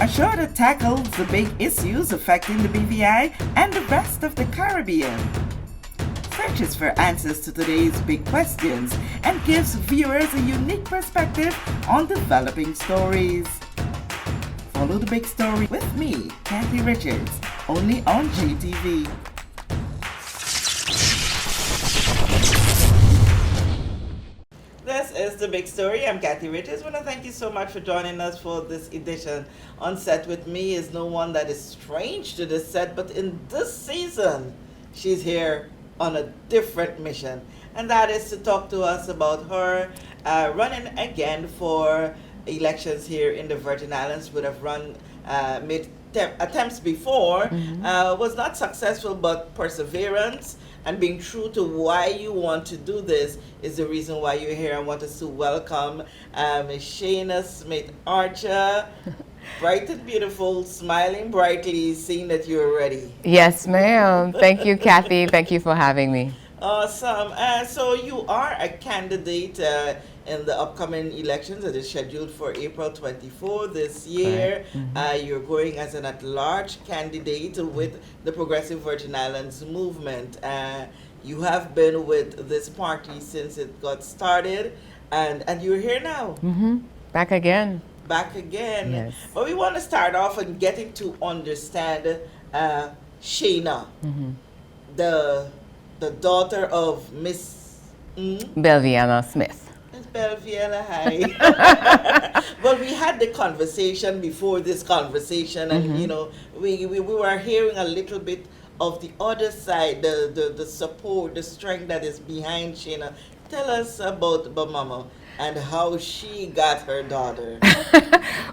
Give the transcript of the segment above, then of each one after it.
A show that tackles the big issues affecting the BVI and the rest of the Caribbean. Searches for answers to today's big questions and gives viewers a unique perspective on developing stories. Follow the big story with me, Kathy Richards, only on JTV. This is the big story. I'm Kathy Richards. I want to thank you so much for joining us for this edition. On set with me is no one that is strange to this set, but in this season, she's here on a different mission, and that is to talk to us about her running again for elections here in the Virgin Islands. Would have run made attempts before, was not successful, but perseverance and being true to why you want to do this is the reason why you're here. I want us to welcome Shaina Smith Archer, bright and beautiful, smiling brightly, seeing that you're ready. Yes, ma'am. Thank you, Kathy. Thank you for having me. Awesome. So you are a candidate in the upcoming elections that is scheduled for April 24 this year. Right. You're going as an at-large candidate with the Progressive Virgin Islands movement. You have been with this party since it got started, and you're here now. Back again. Back again. Yes. But we want to start off in getting to understand Shaina, the daughter of Miss Belviana Smith. Miss Belviana, hi. Well, we had the conversation before this conversation, and you know, we were hearing a little bit of the other side, the support, the strength that is behind Shaina. Tell us about Mama and how she got her daughter.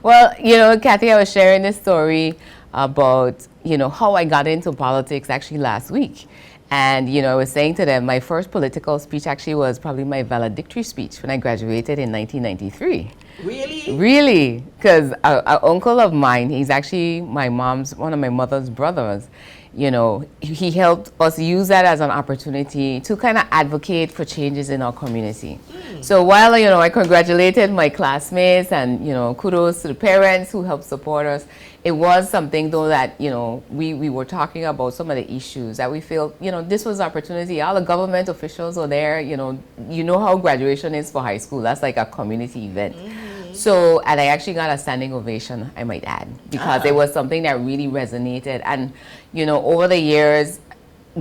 Well, you know, Kathy, I was sharing this story about, you know, how I got into politics actually last week. And, you know, I was saying to them, my first political speech actually was probably my valedictory speech when I graduated in 1993. Really? Really, because an uncle of mine, he's actually one of my mother's brothers. You know, he helped us use that as an opportunity to kind of advocate for changes in our community. So while, you know, I congratulated my classmates and, you know, kudos to the parents who helped support us, it was something though that, you know, we were talking about some of the issues that we feel, you know, this was opportunity. All the government officials are there, you know how graduation is for high school. That's like a community event. So, and I actually got a standing ovation, I might add, because it was something that really resonated. And, you know, over the years,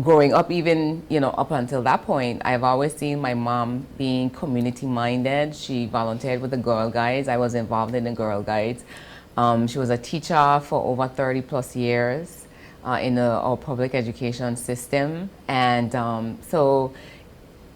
growing up, even, you know, up until that point, I've always seen my mom being community-minded. She volunteered with the Girl Guides. I was involved in the Girl Guides. She was a teacher for over 30 plus years in our public education system. And so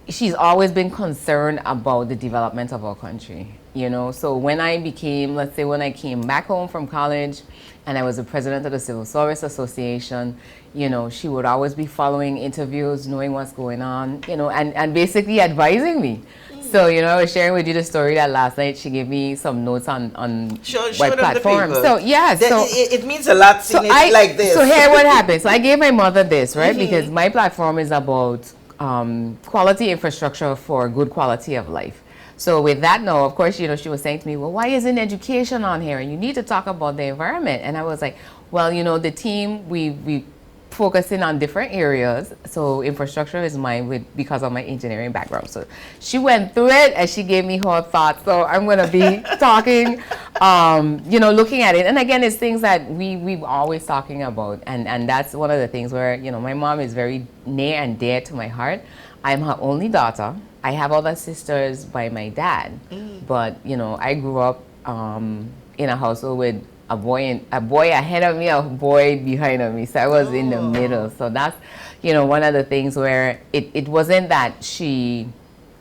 she's always been concerned about the development of our country. You know, so when I became, let's say when I came back home from college and I was the president of the Civil Service Association, you know, she would always be following interviews, knowing what's going on, you know, and basically advising me. So, you know, I was sharing with you the story that last night she gave me some notes on what platform. So, yeah. So it means a lot seeing it like this. So here what happened. So I gave my mother this, right? Because my platform is about quality infrastructure for good quality of life. So with that now, of course, you know, she was saying to me, well, why isn't education on here? And you need to talk about the environment. And I was like, well, you know, the team, we focusing on different areas. So infrastructure is mine because of my engineering background. So she went through it and she gave me her thoughts. So I'm going to be talking, you know, looking at it. And again, it's things that we've always talking about. And that's one of the things where, you know, my mom is very near and dear to my heart. I'm her only daughter. I have other sisters by my dad, but you know, I grew up in a household with a boy ahead of me, a boy behind of me. So I was in the middle. So that's, you know, one of the things where it wasn't that she,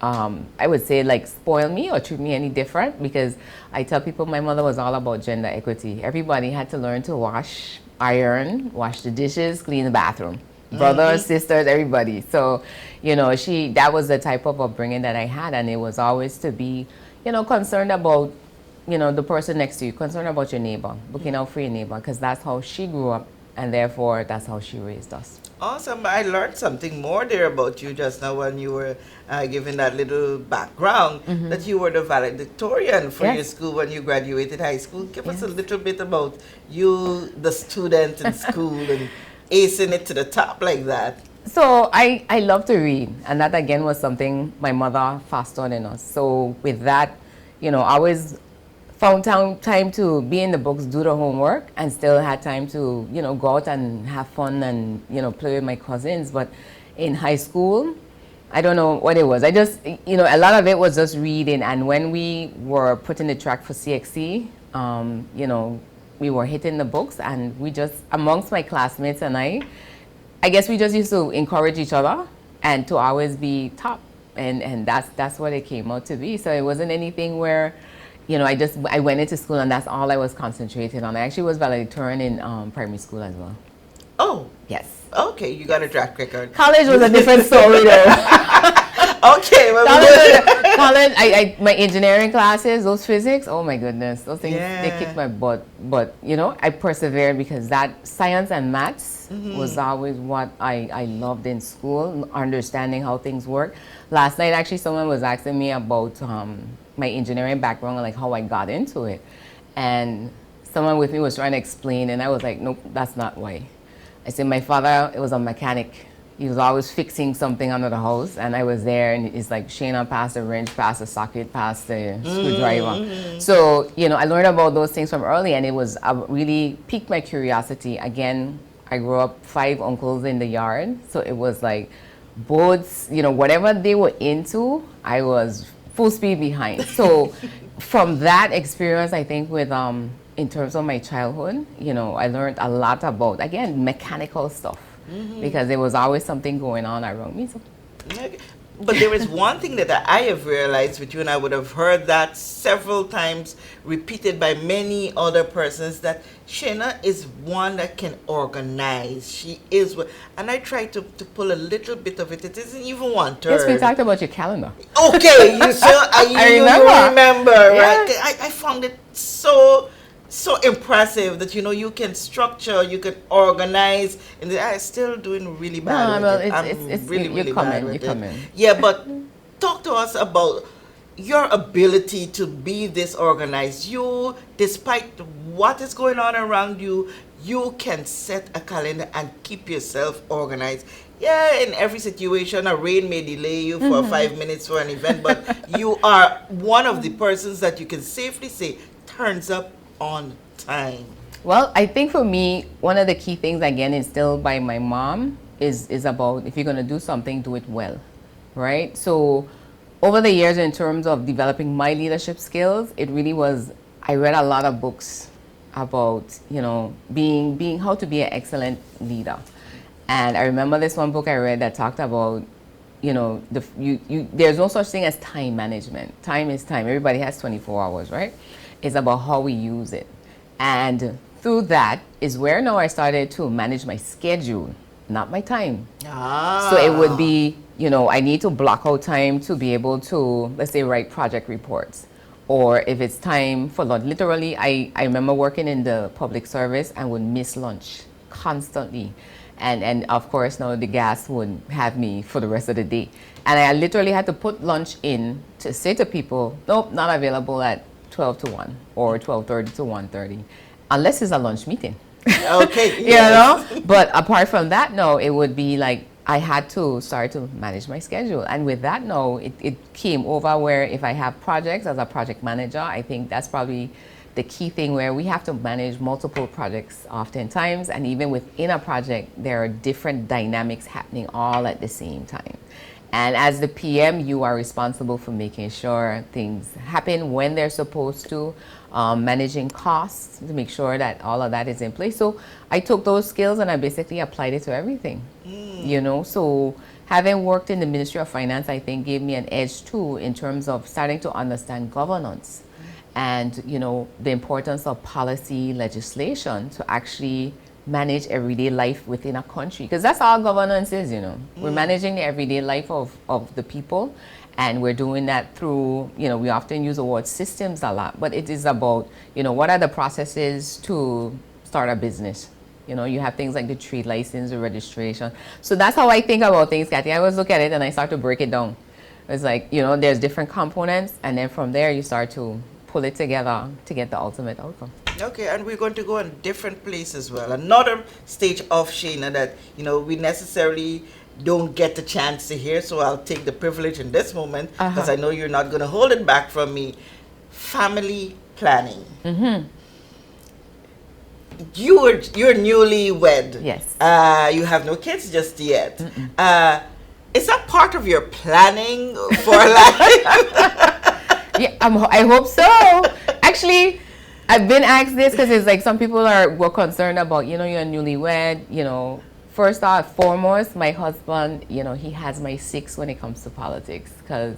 I would say, like spoil me or treat me any different, because I tell people my mother was all about gender equity. Everybody had to learn to wash, iron, wash the dishes, clean the bathroom. Brothers, sisters, everybody. So, you know, that was the type of upbringing that I had, and it was always to be, you know, concerned about, you know, the person next to you, concerned about your neighbor, looking out for your neighbor, because that's how she grew up and therefore that's how she raised us. Awesome. I learned something more there about you just now when you were giving that little background that you were the valedictorian for your Yes. school when you graduated high school. Give us a Yes. little bit about you, the student in school, and acing it to the top like that. So I love to read, and that again was something my mother passed on in us. So with that, I always found time to be in the books, do the homework, and still had time to, go out and have fun and, play with my cousins. But in high school, I don't know what it was. I just, a lot of it was just reading. And when we were putting the track for CXC, we were hitting the books, and we just, amongst my classmates and I guess we just used to encourage each other and to always be top. And that's what it came out to be. So it wasn't anything where, I went into school and that's all I was concentrating on. I actually was valedictorian in primary school as well. Oh, Yes. okay. You got a track record. College was a different story though. Okay, well, we good. College, my engineering classes, those physics, oh my goodness, those things, they kicked my butt. But, I persevered because that science and maths was always what I loved in school, understanding how things work. Last night, actually, someone was asking me about my engineering background and like how I got into it. And someone with me was trying to explain, and I was like, nope, that's not why. I said, my father, it was a mechanic. He was always fixing something under the house, and I was there, and it's like, Shaina, pass the wrench, pass the socket, pass the screwdriver. So, I learned about those things from early, and it was really piqued my curiosity. Again, I grew up 5 uncles in the yard, so it was like boats, whatever they were into, I was full speed behind. So from that experience, I think with in terms of my childhood, I learned a lot about, again, mechanical stuff. Because there was always something going on around me. So. Okay. But there is one thing that I have realized with you, and I would have heard that several times repeated by many other persons, that Shaina is one that can organize. She is, and I try to pull a little bit of it. It isn't even one third. Yes, we talked about your calendar. Okay, you remember, right? I found it so impressive that you can structure, you can organize, and I'm still doing really bad with it. I'm really bad with it. Yeah, but talk to us about your ability to be this organized. You, despite what is going on around you, you can set a calendar and keep yourself organized. Yeah, in every situation, a rain may delay you for 5 minutes for an event, but you are one of the persons that you can safely say turns up on time. Well, I think for me, one of the key things, again, instilled by my mom is about, if you're going to do something, do it well, right? So over the years, in terms of developing my leadership skills, it really was, I read a lot of books about, being how to be an excellent leader. And I remember this one book I read that talked about, there's no such thing as time management. Time is time. Everybody has 24 hours, right? It's about how we use it. And through that is where now I started to manage my schedule, not my time. So it would be, I need to block out time to be able to, let's say, write project reports. Or if it's time for lunch, literally, I remember working in the public service and would miss lunch constantly. And of course, now the gas would have me for the rest of the day. And I literally had to put lunch in to say to people, nope, not available at 12 to 1 or 12:30 to 1:30, unless it's a lunch meeting. Okay. But apart from that, no, it would be like I had to start to manage my schedule. And with that, no, it came over where if I have projects as a project manager, I think that's probably the key thing, where we have to manage multiple projects oftentimes. And even within a project, there are different dynamics happening all at the same time. And as the PM, you are responsible for making sure things happen when they're supposed to, managing costs to make sure that all of that is in place. So I took those skills and I basically applied it to everything. So having worked in the Ministry of Finance, I think gave me an edge too in terms of starting to understand governance and, the importance of policy legislation to actually manage everyday life within a country, because that's all governance is. We're managing the everyday life of the people, and we're doing that through, we often use the word systems a lot, but it is about, what are the processes to start a business, You know, you have things like the trade license, the registration. So that's how I think about things, Kathy. I always look at it and I start to break it down. It's like, you know, there's different components, and then from there you start to pull it together to get the ultimate outcome. Okay, and we're going to go in different place as well. Another stage of Shaina that, you know, we necessarily don't get the chance to hear, so I'll take the privilege in this moment because I know you're not going to hold it back from me. Family planning. You're newly wed. Yes. You have no kids just yet. Is that part of your planning for life? Yeah, I hope so. Actually, I've been asked this because it's like some people were concerned about, you know, you're newlywed, you know. First and foremost, my husband, you know, he has my six when it comes to politics because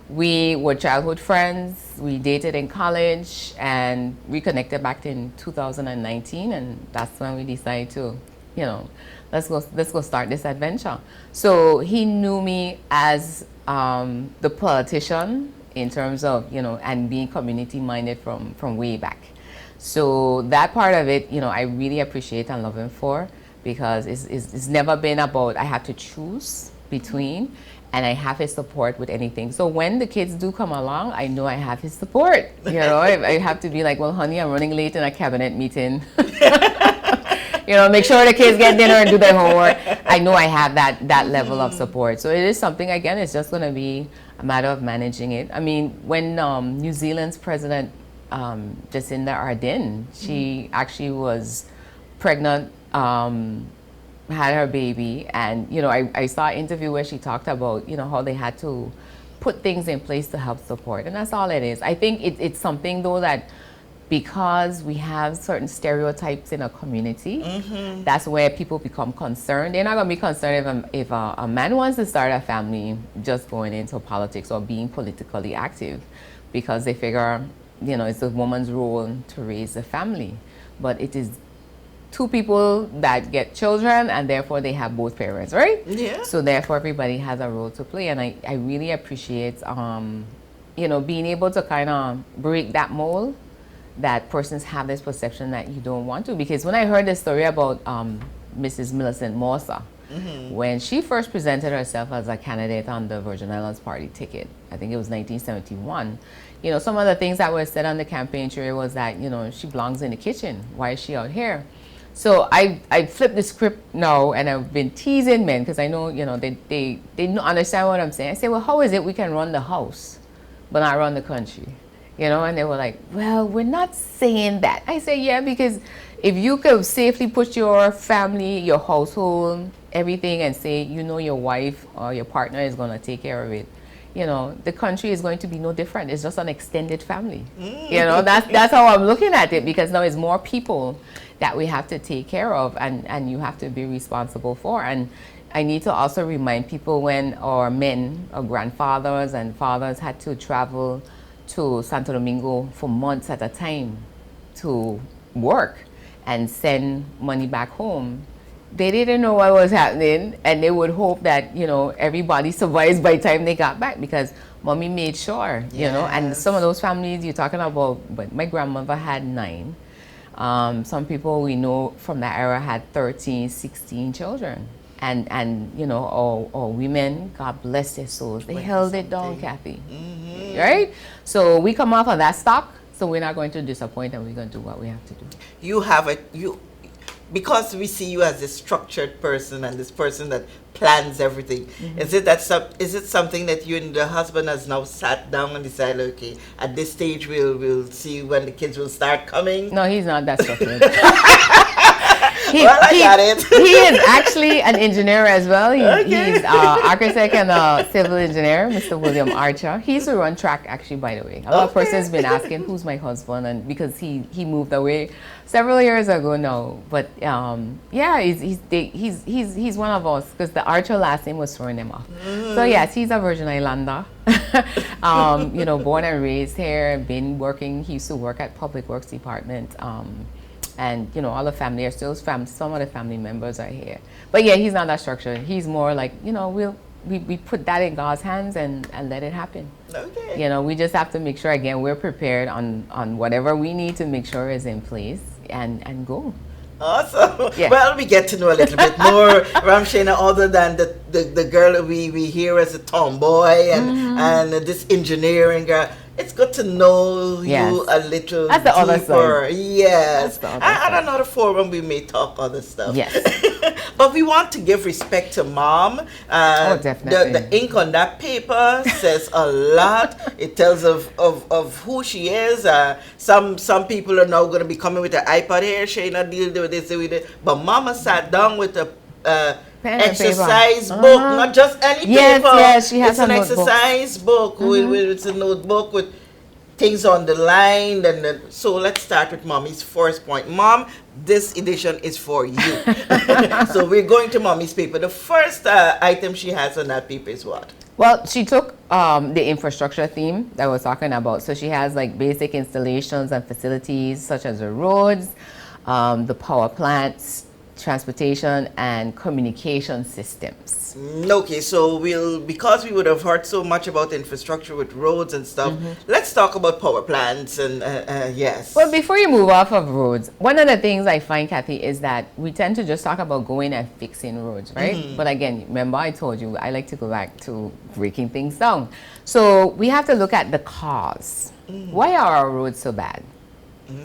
we were childhood friends. We dated in college and reconnected back in 2019, and that's when we decided to, you know, let's go start this adventure. So he knew me as the politician in terms of, you know, and being community minded from way back. So that part of it, you know, I really appreciate and love him for, because it's never been about I have to choose between, and I have his support with anything. So when the kids do come along, I know I have his support. You know, I have to be like, well, honey, I'm running late in a cabinet meeting. You know, make sure the kids get dinner and do their homework. I know I have that level of support. So it is something, again, it's just going to be a matter of managing it. I mean, when New Zealand's president, Jacinda Ardern, she actually was pregnant, had her baby, and, you know, I saw an interview where she talked about, you know, how they had to put things in place to help support, and that's all it is. I think it's something, though, that because we have certain stereotypes in a community, that's where people become concerned. They're not going to be concerned if a man wants to start a family just going into politics or being politically active, because they figure, you know, it's a woman's role to raise a family. But it is two people that get children, and therefore they have both parents, right? Yeah. So therefore everybody has a role to play, and I really appreciate, you know, being able to kind of break that mold that persons have this perception that you don't want to. Because when I heard the story about Mrs. Millicent Morsa, when she first presented herself as a candidate on the Virgin Islands Party ticket, I think it was 1971, you know, some of the things that were said on the campaign trail was that, you know, she belongs in the kitchen. Why is she out here? So I flipped the script now, and I've been teasing men because I know, you know, they don't understand what I'm saying. I say, well, how is it we can run the house but not run the country? You know, and they were like, well, we're not saying that. I say, yeah, because if you could safely put your family, your household, everything, and say, you know, your wife or your partner is going to take care of it, you know, the country is going to be no different. It's just an extended family. You know, that's how I'm looking at it, because now it's more people that we have to take care of, and you have to be responsible for. And I need to also remind people, when our men, our grandfathers and fathers had to travel to Santo Domingo for months at a time to work and send money back home, they didn't know what was happening, and they would hope that, you know, everybody survives by the time they got back, because mommy made sure, you know. And some of those families you're talking about, but my grandmother had 9. Some people we know from that era had 13, 16 children. And you know, or women, God bless their souls, they held it down, Kathy. Right? So we come off of that stock, so we're not going to disappoint, and we're going to do what we have to do. Because we see you as this structured person and this person that plans everything. Is it something that you and the husband has now sat down and decided, okay, at this stage we'll see when the kids will start coming? No, he's not that structured. I got it. He is actually an engineer as well. He's architect and a civil engineer, Mr. William Archer. He used to run track, actually, by the way. A lot of persons been asking, who's my husband? And because he moved away several years ago now. But yeah, he's one of us, because the Archer last name was throwing him off. So yes, he's a Virgin Islander. You know, born and raised here, been working. He used to work at Public Works Department. And, you know, all the family are still, some of the family members are here. But yeah, he's not that structured. He's more like, you know, we put that in God's hands and let it happen. Okay. You know, we just have to make sure, again, we're prepared on whatever we need to make sure is in place, and go. Awesome. Yeah. Well, we get to know a little bit more from Shaina, other than the girl that we hear as a tomboy and this engineering girl. It's good to know Yes. you a little That's the other deeper. side. Yes. That's the other And side. another forum we may talk other stuff. Yes. But we want to give respect to mom. Oh, definitely. The ink on that paper says a lot. It tells of who she is. Some people are now going to be coming with an iPad here. Shayna deal with this, with it. But mama sat down with a Pen and exercise paper. book, not just any Yes, paper. yes, she has it's a an notebook. exercise book. It's a notebook with things on the line. So let's start with mommy's first point. Mom, this edition is for you. So we're going to mommy's paper. The first item she has on that paper is what? Well, she took the infrastructure theme that we're talking about. So she has like basic installations and facilities such as the roads, the power plants, transportation, and communication systems. Okay, so because we would have heard so much about infrastructure with roads and stuff, let's talk about power plants and yes. Well, before you move off of roads, one of the things I find, Kathy, is that we tend to just talk about going and fixing roads, right? But again, remember I told you I like to go back to breaking things down. So we have to look at the cause. Why are our roads so bad?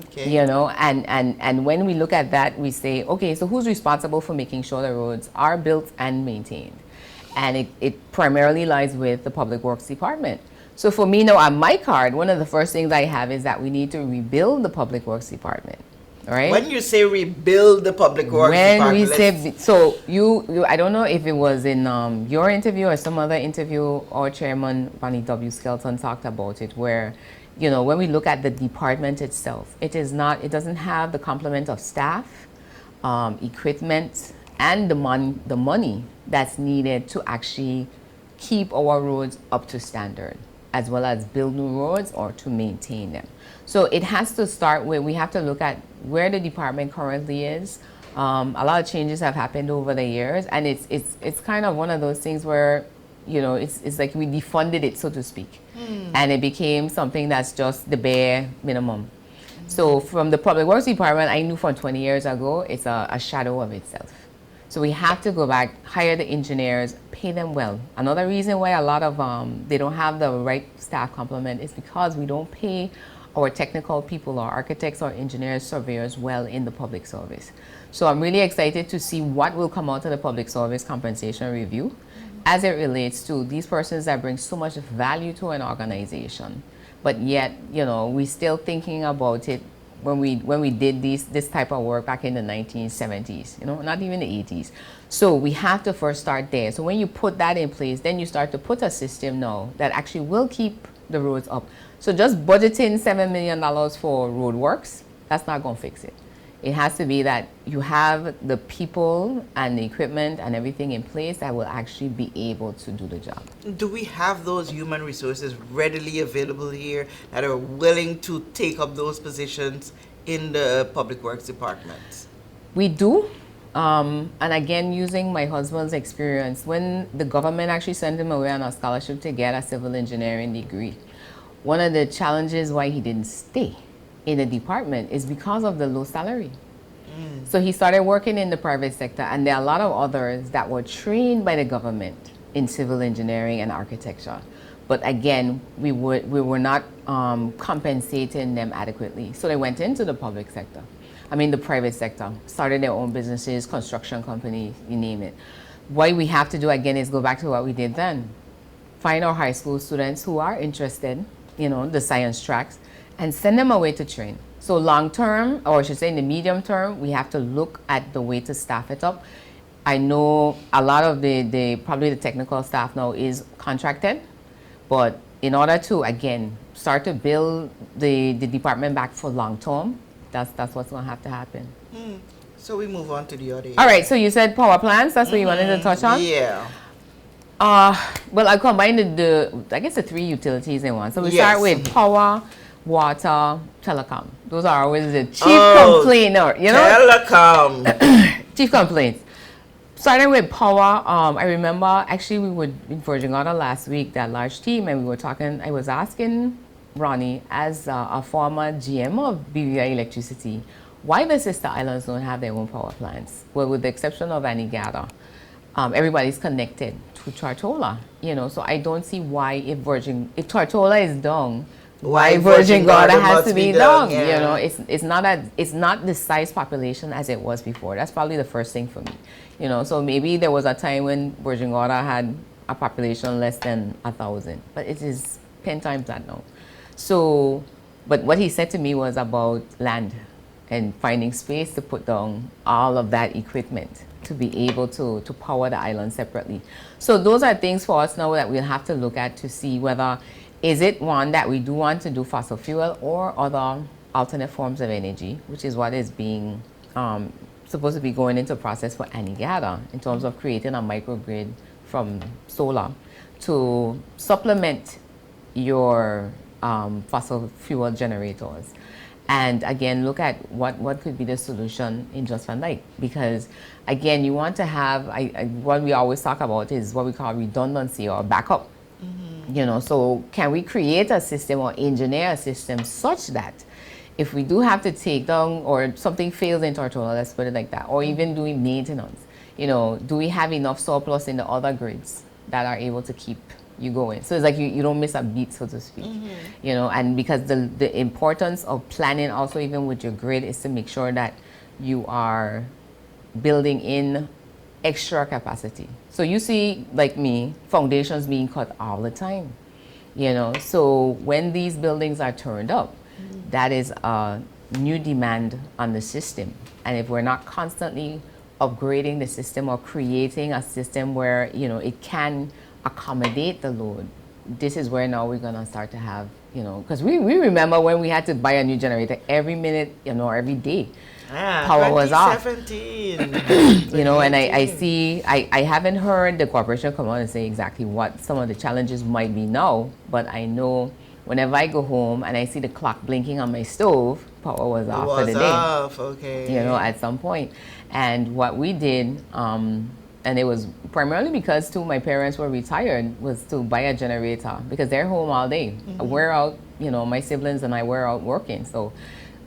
Okay. You know, and when we look at that, we say, okay, so who's responsible for making sure the roads are built and maintained? And it primarily lies with the Public Works Department. So for me now on my card, one of the first things I have is that we need to rebuild the Public Works Department, right? When you say rebuild the Public Works When Department, we say, so you, I don't know if it was in your interview or some other interview, our chairman, Ronnie W. Skelton, talked about it, where, you know, when we look at the department itself, it doesn't have the complement of staff, equipment, and the money that's needed to actually keep our roads up to standard, as well as build new roads or to maintain them. So it has to start with, we have to look at where the department currently is. A lot of changes have happened over the years, and it's kind of one of those things where, you know, it's like we defunded it, so to speak, and it became something that's just the bare minimum. So from the Public Works Department, I knew from 20 years ago, it's a shadow of itself. So we have to go back, hire the engineers, pay them well. Another reason why a lot of they don't have the right staff complement is because we don't pay our technical people, our architects, our engineers, surveyors well in the public service. So I'm really excited to see what will come out of the public service compensation review as it relates to these persons that bring so much value to an organization. But yet, you know, we're still thinking about it when we did this type of work back in the 1970s, you know, not even the 80s. So we have to first start there. So when you put that in place, then you start to put a system now that actually will keep the roads up. So just budgeting $7 million for road works, that's not going to fix it. It has to be that you have the people and the equipment and everything in place that will actually be able to do the job. do we have those human resources readily available here that are willing to take up those positions in the Public Works Department? We do. And again, using my husband's experience, when the government actually sent him away on a scholarship to get a civil engineering degree, one of the challenges why he didn't stay in the department is because of the low salary. So he started working in the private sector, and there are a lot of others that were trained by the government in civil engineering and architecture. But again, we were not compensating them adequately. So they went into the public sector. I mean, the private sector, started their own businesses, construction companies, you name it. What we have to do again is go back to what we did then. Find our high school students who are interested, you know, the science tracks, and send them away to train. So long term, or I should say in the medium term, we have to look at the way to staff it up. I know a lot of probably the technical staff now is contracted, but in order to, again, start to build the department back for long term, that's what's going to have to happen. So we move on to the other. All right, so you said power plants, that's what you wanted to touch on? Yeah. Well, I combined I guess the three utilities in one. So we Yes. start with power, water, telecom. Those are always the chief complainer, you know? Telecom. Chief complaints. Starting with power, I remember actually we were in Virgin Gorda last week, that large team, and we were talking, I was asking Ronnie, as a former GM of BVI Electricity, why the sister islands don't have their own power plants? Well, with the exception of Anegada, everybody's connected to Tortola, so I don't see why if Tortola is down, why Virgin Gorda has to be down. Yeah. It's not the size population as it was before. That's probably the first thing for me. So maybe there was a time when Virgin Gorda had a population less than 1,000, but it is 10 times that now. So, but what he said to me was about land and finding space to put down all of that equipment to be able to power the island separately. So those are things for us now that we'll have to look at to see whether is it one that we do want to do fossil fuel or other alternate forms of energy, which is what is being supposed to be going into process for Anegada in terms of creating a microgrid from solar to supplement your fossil fuel generators. And again, look at what could be the solution in Just One Night. Because again, you want to have, what we always talk about is what we call redundancy or backup. So can we create a system or engineer a system such that if we do have to take down or something fails in Tortola, let's put it like that, or even doing maintenance, do we have enough surplus in the other grids that are able to keep you going? So it's like you don't miss a beat, so to speak. And because the importance of planning also even with your grid is to make sure that you are building in extra capacity. So you see, like me, foundations being cut all the time. So when these buildings are turned up, that is a new demand on the system. And if we're not constantly upgrading the system or creating a system where it can accommodate the load, this is where now we're gonna start to have because we remember when we had to buy a new generator every minute, every day. Power was off. 2017. And I haven't heard the corporation come out and say exactly what some of the challenges might be now, but I know whenever I go home and I see the clock blinking on my stove, power was off for the day. Off, okay. At some point. And what we did, and it was primarily because my parents were retired, was to buy a generator because they're home all day. We're out, my siblings and I were out working. So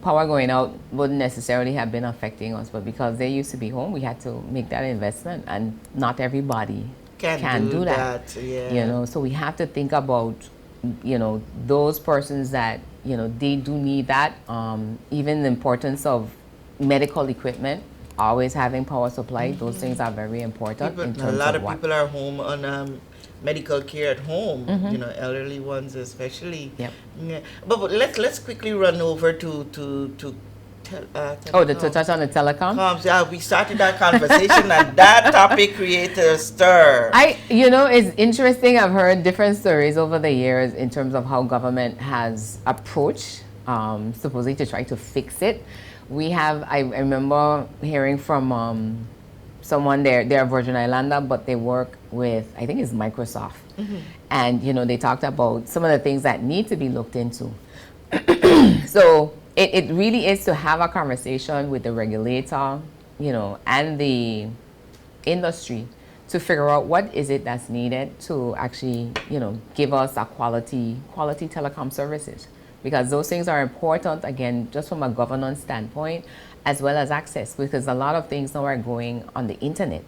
power going out wouldn't necessarily have been affecting us, but because they used to be home, we had to make that investment, and not everybody can do that. Yeah. So we have to think about, those persons that, they do need that, even the importance of medical equipment, always having power supply, those things are very important. A lot of people are home on medical care at home, elderly ones especially. Yep. Yeah. But let's quickly run over to to touch on the telecom. Yeah, we started that conversation and that topic created a stir. It's interesting. I've heard different stories over the years in terms of how government has approached, supposedly to try to fix it. I remember hearing from someone they're a Virgin Islander, but they work with, I think it's Microsoft. And, they talked about some of the things that need to be looked into. So it really is to have a conversation with the regulator, and the industry to figure out what is it that's needed to actually, give us a quality telecom services. Because those things are important, again, just from a governance standpoint, as well as access, because a lot of things now are going on the internet,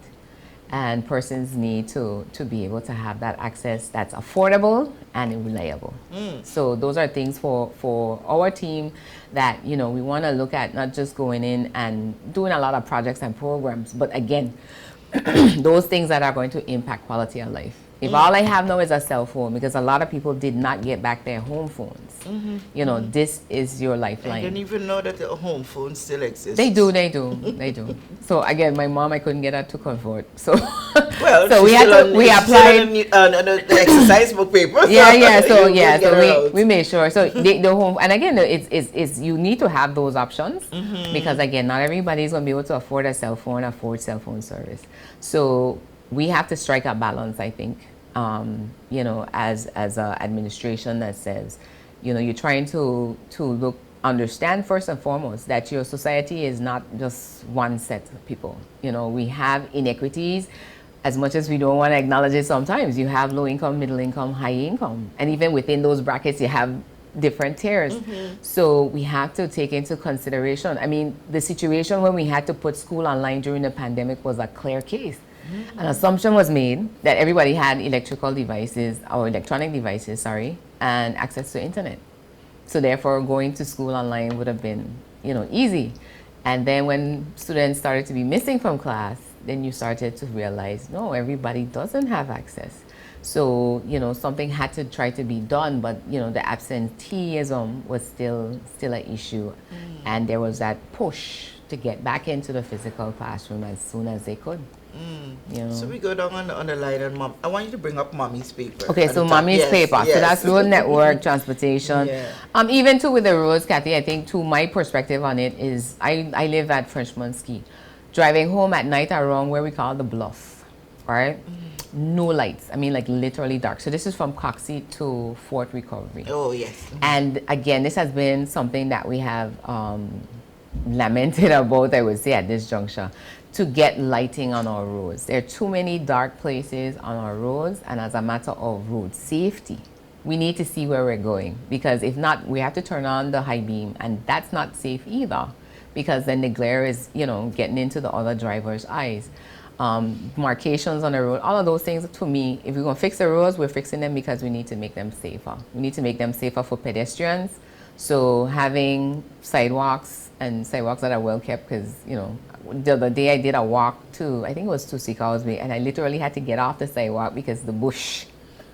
and persons need to be able to have that access that's affordable and reliable. So those are things for our team that, we want to look at, not just going in and doing a lot of projects and programs, but again, those things that are going to impact quality of life. If all I have now is a cell phone, because a lot of people did not get back their home phones, this is your lifeline. I didn't even know that the home phone still exists. They do. So again, my mom, I couldn't get her to convert. So well, so we applied the exercise book papers. So we made sure. So the home, and again, it's you need to have those options, because again, not everybody's going to be able to afford a cell phone, afford cell phone service. So we have to strike a balance, I think, as an administration that says, you're trying to understand first and foremost that your society is not just one set of people. We have inequities. As much as we don't want to acknowledge it sometimes, you have low income, middle income, high income. And even within those brackets, you have different tiers. So we have to take into consideration. I mean, the situation when we had to put school online during the pandemic was a clear case. An assumption was made that everybody had electrical devices or electronic devices, sorry, and access to internet. So therefore, going to school online would have been, easy. And then when students started to be missing from class, then you started to realize, no, everybody doesn't have access. So, something had to try to be done, but, the absenteeism was still an issue. And there was that push to get back into the physical classroom as soon as they could. So we go down on the line, and Mom, I want you to bring up Mommy's paper. Okay, so Mommy's paper. Yes. So that's road network, transportation. Yeah. Even too with the roads, Kathy, I think too my perspective on it is I live at Frenchman Ski. Driving home at night around where we call the Bluff, right? No lights. I mean, like literally dark. So this is from Coxie to Fort Recovery. Oh, yes. And again, this has been something that we have lamented about, I would say, at this juncture, to get lighting on our roads. There are too many dark places on our roads, and as a matter of road safety, we need to see where we're going, because if not, we have to turn on the high beam, and that's not safe either, because then the glare is, getting into the other driver's eyes. Marcations on the road, all of those things, to me, if we're going to fix the roads, we're fixing them because we need to make them safer. We need to make them safer for pedestrians. So having sidewalks that are well kept, because, the other day I did a walk to, I think it was to Seacows Bay, and I literally had to get off the sidewalk because the bush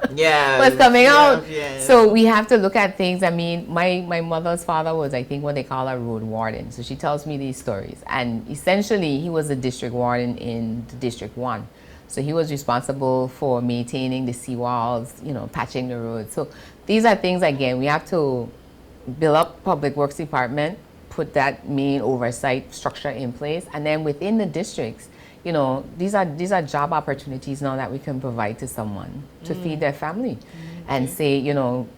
was coming out. Yeah. So we have to look at things. I mean, my mother's father was, I think, what they call a road warden. So she tells me these stories. And essentially, he was a district warden in the District 1. So he was responsible for maintaining the seawalls, patching the roads. So these are things, again, we have to build up Public Works Department, put that main oversight structure in place, and then within the districts, these are job opportunities now that we can provide to someone to feed their family, and say,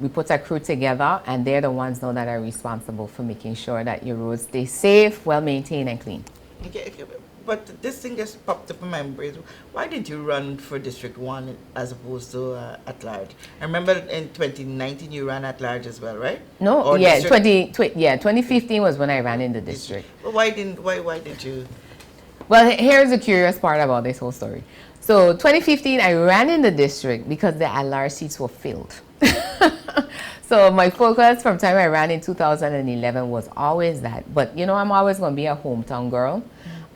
we put a crew together, and they're the ones now that are responsible for making sure that your roads stay safe, well maintained, and clean. Okay, but this thing just popped up in my brain. Why did you run for District 1 as opposed to at large? I remember in 2019 you ran at large as well, right? No, Or yeah, district? 2015 was when I ran in the district. Well, why did you? Well, here's the curious part about this whole story. So 2015, I ran in the district because the at-large seats were filled. So my focus from time I ran in 2011 was always that. But, I'm always going to be a hometown girl.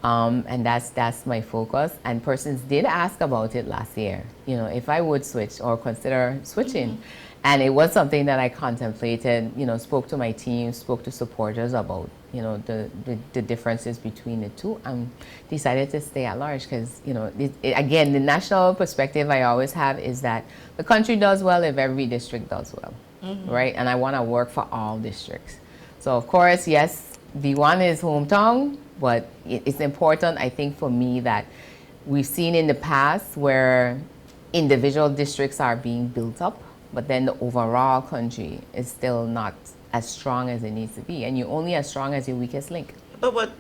And that's my focus. And persons did ask about it last year, if I would switch or consider switching. And it was something that I contemplated, spoke to my team, spoke to supporters about, the differences between the two, and decided to stay at large because, again, the national perspective I always have is that the country does well if every district does well, right? And I want to work for all districts. So, of course, yes, V1 is hometown, but it's important, I think, for me that we've seen in the past where individual districts are being built up, but then the overall country is still not as strong as it needs to be, and you're only as strong as your weakest link. But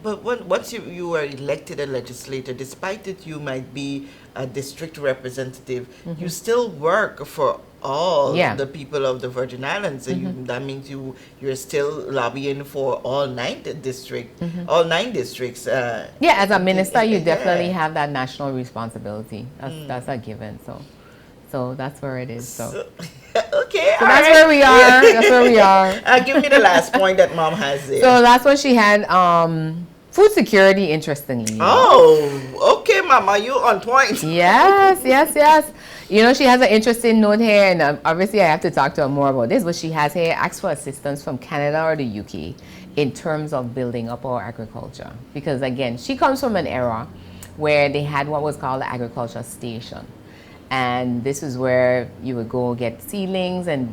once you are elected a legislator, despite that you might be a district representative, you still work for all the people of the Virgin Islands. And that means you're still lobbying for all 9 districts. As a minister, you definitely have that national responsibility. That's a given. So that's where it is. So okay, so that's where we are. That's where we are. Give me the last point that Mom has there. So that's what she had. Food security, interestingly. Oh, okay, Mama, you on point. Yes. She has an interesting note here, and obviously I have to talk to her more about this, but she has here asked for assistance from Canada or the UK in terms of building up our agriculture. Because again, she comes from an era where they had what was called the agriculture station. And this is where you would go get seedlings and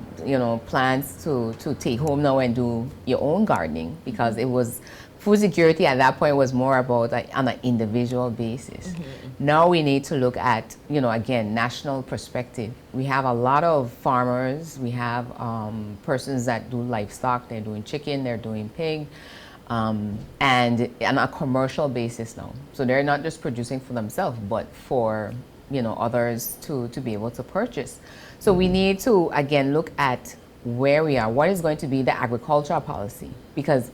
plants to take home now and do your own gardening, because it was food security at that point was more about on an individual basis. Now we need to look at again, national perspective. We have a lot of farmers. We have persons that do livestock. They're doing chicken. They're doing pig. And on a commercial basis now. So they're not just producing for themselves, but for others to be able to purchase. So we need to, again, look at where we are, what is going to be the agricultural policy? Because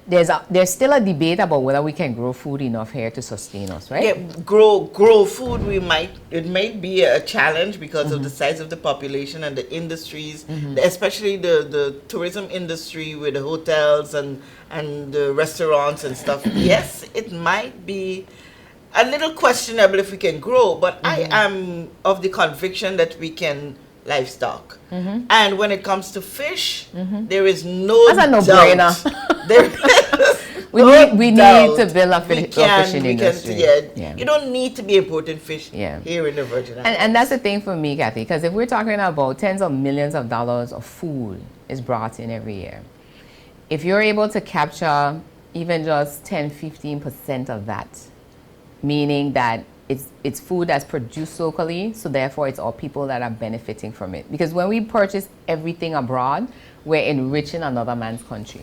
there's still a debate about whether we can grow food enough here to sustain us, right? Yeah, grow food. It might be a challenge because of the size of the population and the industries, especially the tourism industry with the hotels and the restaurants and stuff. Yes, it might be a little questionable if we can grow, but I am of the conviction that we can livestock. And when it comes to fish, there is no That's a doubt. no-brainer. There is We no need doubt. to build a fishing industry. Yeah. You don't need to be importing fish Yeah. here in the Virgin Islands. And that's the thing for me, Kathy, because if we're talking about tens of millions of dollars of food is brought in every year, if you're able to capture even just 10-15% of that, meaning that it's food that's produced locally, so therefore it's all people that are benefiting from it. Because when we purchase everything abroad, we're enriching another man's country.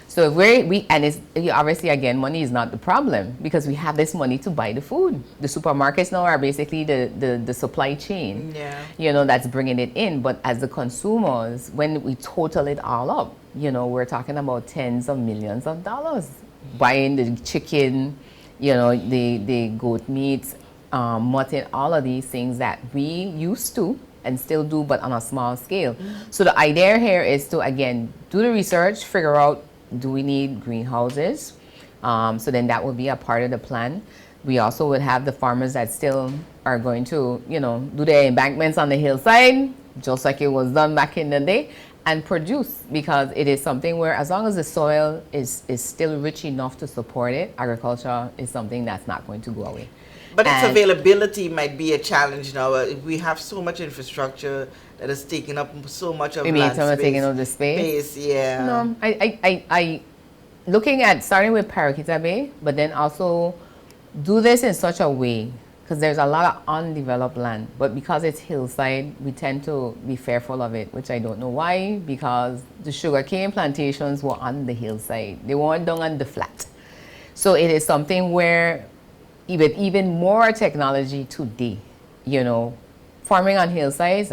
So if it's obviously, again, money is not the problem, because we have this money to buy the food. The supermarkets now are basically the supply chain, that's bringing it in. But as the consumers, when we total it all up, we're talking about tens of millions of dollars buying the chicken, the goat meat, mutton, all of these things that we used to and still do, but on a small scale. So the idea here is to, again, do the research, figure out, do we need greenhouses? So then that would be a part of the plan. We also would have the farmers that still are going to, do their embankments on the hillside, just like it was done back in the day, and produce, because it is something where, as long as the soil is still rich enough to support it, agriculture is something that's not going to go away. But its availability might be a challenge now. We have so much infrastructure that is taking up so much of land space. Taking up the space? Yeah. No, I looking at starting with Paraquita Bay, but then also do this in such a way, because there's a lot of undeveloped land, but because it's hillside, we tend to be fearful of it, which I don't know why, because the sugarcane plantations were on the hillside. They weren't down on the flat. So it is something where, with even more technology today, farming on hillsides,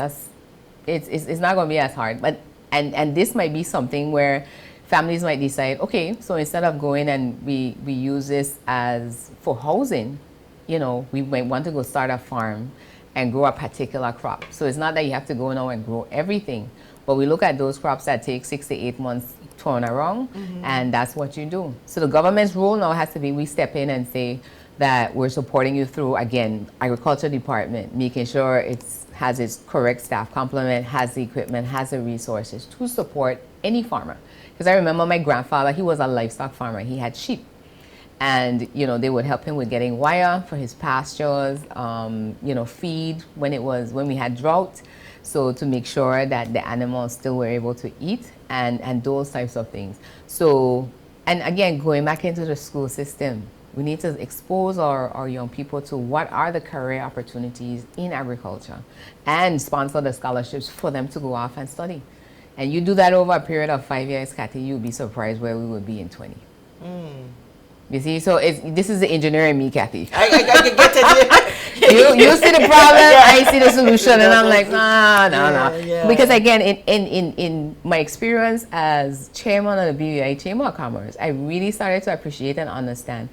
it's not going to be as hard. But and this might be something where families might decide, okay, so instead of going and we use this as for housing, we might want to go start a farm and grow a particular crop. So it's not that you have to go now and grow everything, but we look at those crops that take 6 to 8 months turn around, and that's what you do. So the government's role now has to be, we step in and say that we're supporting you through, again, agriculture department, making sure it has its correct staff complement, has the equipment, has the resources to support any farmer. Because I remember my grandfather, he was a livestock farmer. He had sheep. And, they would help him with getting wire for his pastures, feed when we had drought. So to make sure that the animals still were able to eat and those types of things. So, and again, going back into the school system, we need to expose our young people to what are the career opportunities in agriculture and sponsor the scholarships for them to go off and study. And you do that over a period of 5 years, Kathy, you'll be surprised where we would be in 20. You see, so this is the engineer in me, Kathy. I can get it. you see the problem, I see the solution, and I'm like, no. Yeah. Because again, in my experience as chairman of the BVI Chamber of Commerce, I really started to appreciate and understand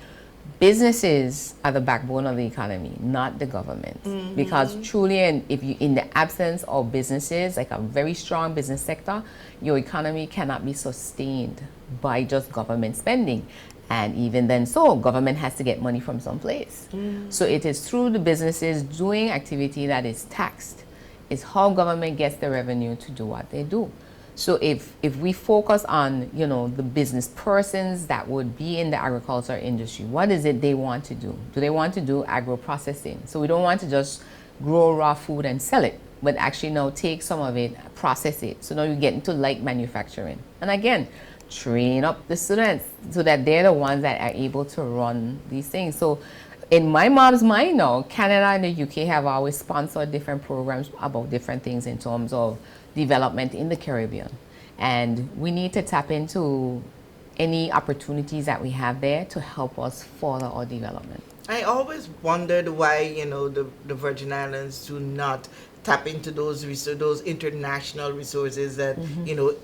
businesses are the backbone of the economy, not the government. Because truly, in the absence of businesses, like a very strong business sector, your economy cannot be sustained by just government spending. And even then, government has to get money from someplace. So it is through the businesses doing activity that is taxed. It's how government gets the revenue to do what they do. So if we focus on, the business persons that would be in the agriculture industry, what is it they want to do? Do they want to do agro-processing? So we don't want to just grow raw food and sell it, but actually now take some of it, process it. So now you get into light manufacturing. And again, train up the students so that they're the ones that are able to run these things. So in my mom's mind now, Canada and the UK have always sponsored different programs about different things in terms of development in the Caribbean. And we need to tap into any opportunities that we have there to help us further our development. I always wondered why, the Virgin Islands do not tap into those international resources that,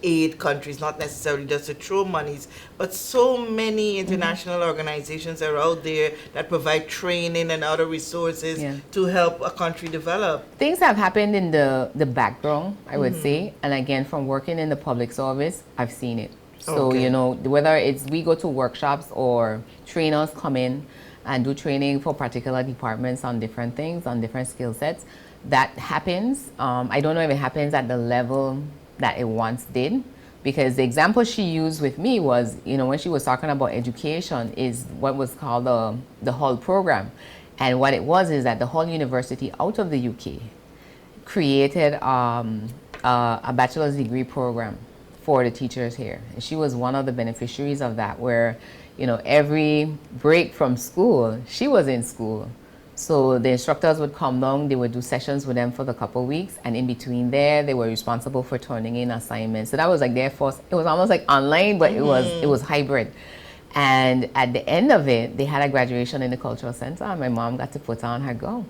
aid countries, not necessarily just to throw monies, but so many international organizations are out there that provide training and other resources Yeah. to help a country develop. Things have happened in the background, I would say. And again, from working in the public service, I've seen it. So, Okay. whether it's we go to workshops or trainers come in and do training for particular departments on different things, on different skill sets, that happens. I don't know if it happens at the level that it once did, because the example she used with me was, when she was talking about education, is what was called the Hull program. And what it was is that the Hull University out of the UK created a bachelor's degree program for the teachers here. And she was one of the beneficiaries of that, where, every break from school, she was in school. So the instructors would come down, they would do sessions with them for the couple of weeks, and in between there, they were responsible for turning in assignments. So that was like their first, it was almost like online, but it was hybrid. And at the end of it, they had a graduation in the cultural center, and my mom got to put on her gown.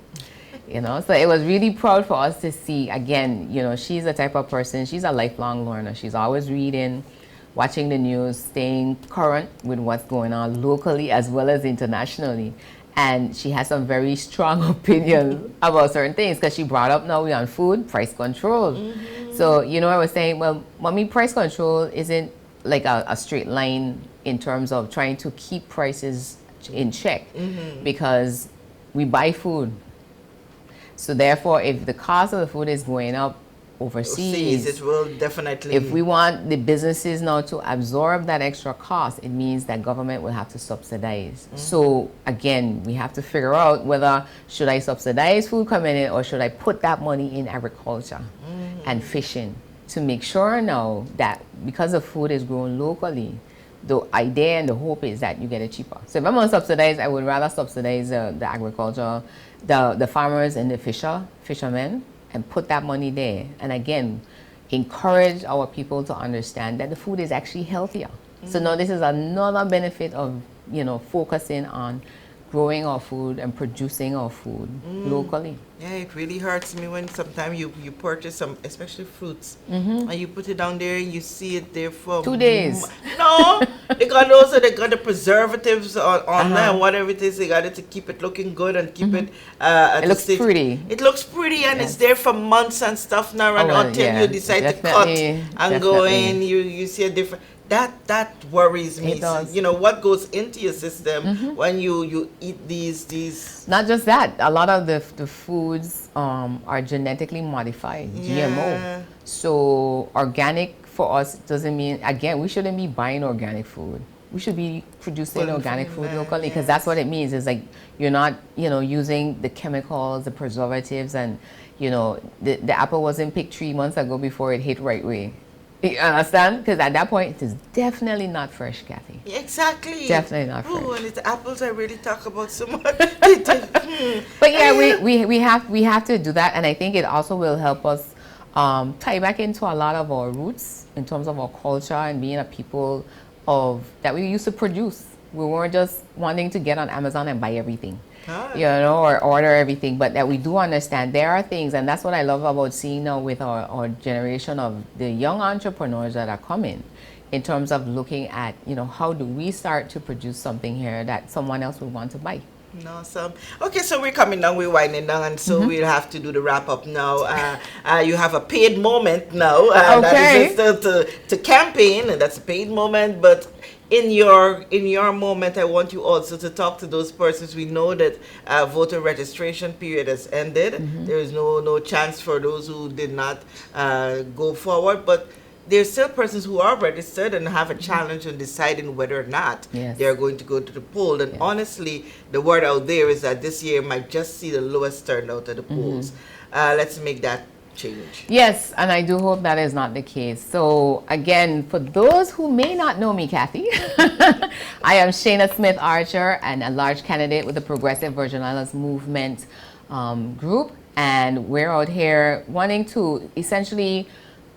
So it was really proud for us to see. Again, she's the type of person, she's a lifelong learner. She's always reading, watching the news, staying current with what's going on locally as well as internationally. And she has some very strong opinions about certain things, because she brought up, now we're on food, price control. So, I was saying, well, mommy, price control isn't like a straight line in terms of trying to keep prices in check, because we buy food. So therefore, if the cost of the food is going up overseas, It will definitely. if we want the businesses now to absorb that extra cost, it means that government will have to subsidize. So again, we have to figure out whether should I subsidize food coming in, or should I put that money in agriculture and fishing, to make sure now that because the food is grown locally, the idea and the hope is that you get it cheaper. So if I'm going to subsidize, I would rather subsidize the agriculture, the farmers and the fishermen, and put that money there. And again, encourage our people to understand that the food is actually healthier. So now this is another benefit of, focusing on growing our food and producing our food locally. Yeah, it really hurts me when sometimes you purchase some, especially fruits, and you put it down there and you see it there for 2 days. No, they got the preservatives on there, whatever it is. They got it to keep it looking good and keep it. It looks pretty. It looks pretty, and it's there for months and stuff now. And well, until yeah, you decide to cut definitely, and go in, you see a different. That worries me. It does. What goes into your system when you eat these. Not just that, a lot of the foods are genetically modified, Yeah. GMO. So organic for us doesn't mean, again, we shouldn't be buying organic food. We should be producing Well, organic food yeah, locally, because yes. that's what it means. It's like you're not, using the chemicals, the preservatives, and, the apple wasn't picked 3 months ago before it hit right way. You understand? Because at that point, it is definitely not fresh, Kathy. Exactly. Definitely not fresh. Oh, and it's apples I really talk about so much. But yeah, we have to do that, and I think it also will help us tie back into a lot of our roots in terms of our culture and being a people that we used to produce. We weren't just wanting to get on Amazon and buy everything, or order everything, but that we do understand there are things, and that's what I love about seeing now with our generation of the young entrepreneurs that are coming, in terms of looking at, how do we start to produce something here that someone else would want to buy. Awesome. Okay, so we're coming down, we're winding down, and so we'll have to do the wrap up now. You have a paid moment now. Okay. That is to campaign, and that's a paid moment, but in your moment, I want you also to talk to those persons. We know that voter registration period has ended. There is no chance for those who did not go forward, but there's still persons who are registered and have a challenge in deciding whether or not Yes. they're going to go to the poll. And honestly, the word out there is that this year might just see the lowest turnout at the polls. Let's make that change. Yes, and I do hope that is not the case. So again, for those who may not know me, Kathy, I am Shaina Smith Archer, and a large candidate with the Progressive Virgin Islands Movement group. And we're out here wanting to essentially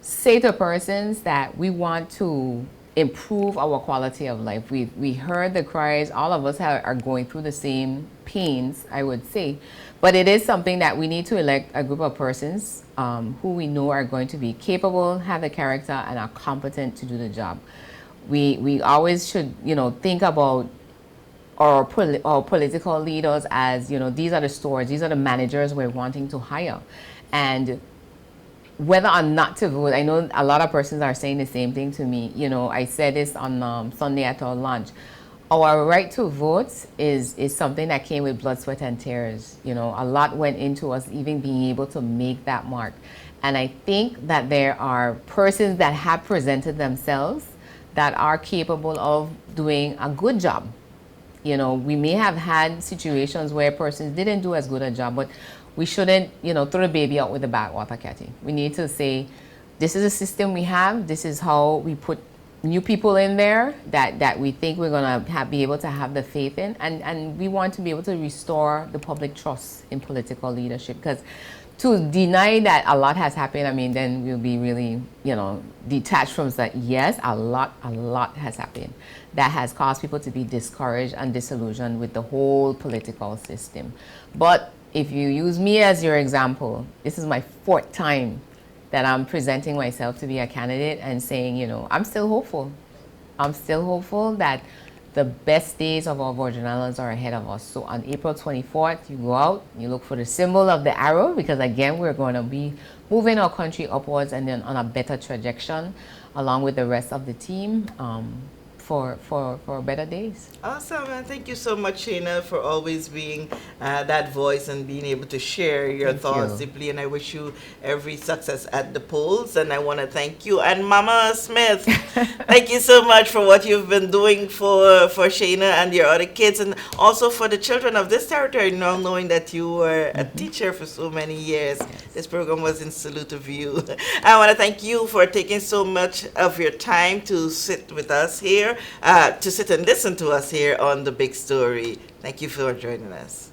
say to persons that we want to improve our quality of life. We heard the cries. All of us are going through the same pains, I would say. But it is something that we need to elect a group of persons who we know are going to be capable, have the character, and are competent to do the job. We always should, think about our political leaders as, these are the stores, these are the managers we're wanting to hire. And whether or not to vote, I know a lot of persons are saying the same thing to me. I said this on Sunday at our lunch. Our right to vote is something that came with blood, sweat, and tears. A lot went into us even being able to make that mark. And I think that there are persons that have presented themselves that are capable of doing a good job. We may have had situations where persons didn't do as good a job, but we shouldn't, throw the baby out with the bathwater, Kathy. We need to say, this is a system we have. This is how we put new people in there that we think we're going to be able to have the faith in. And we want to be able to restore the public trust in political leadership. Because to deny that a lot has happened, then we'll be really, detached from that. Yes, a lot has happened that has caused people to be discouraged and disillusioned with the whole political system. But if you use me as your example, this is my fourth time that I'm presenting myself to be a candidate and saying, I'm still hopeful. I'm still hopeful that the best days of our Virgin Islands are ahead of us. So on April 24th, you go out, you look for the symbol of the arrow, because again, we're going to be moving our country upwards and then on a better trajectory along with the rest of the team. For better days. Awesome, and thank you so much, Shaina, for always being that voice and being able to share your Thank thoughts you. deeply. And I wish you every success at the polls. And I want to thank you and Mama Smith. Thank you so much for what you've been doing for Shaina and your other kids, and also for the children of this territory. Now knowing that you were a teacher for so many years, this program was in salute of you. I want to thank you for taking so much of your time to sit with us here. To sit and listen to us here on The Big Story. Thank you for joining us.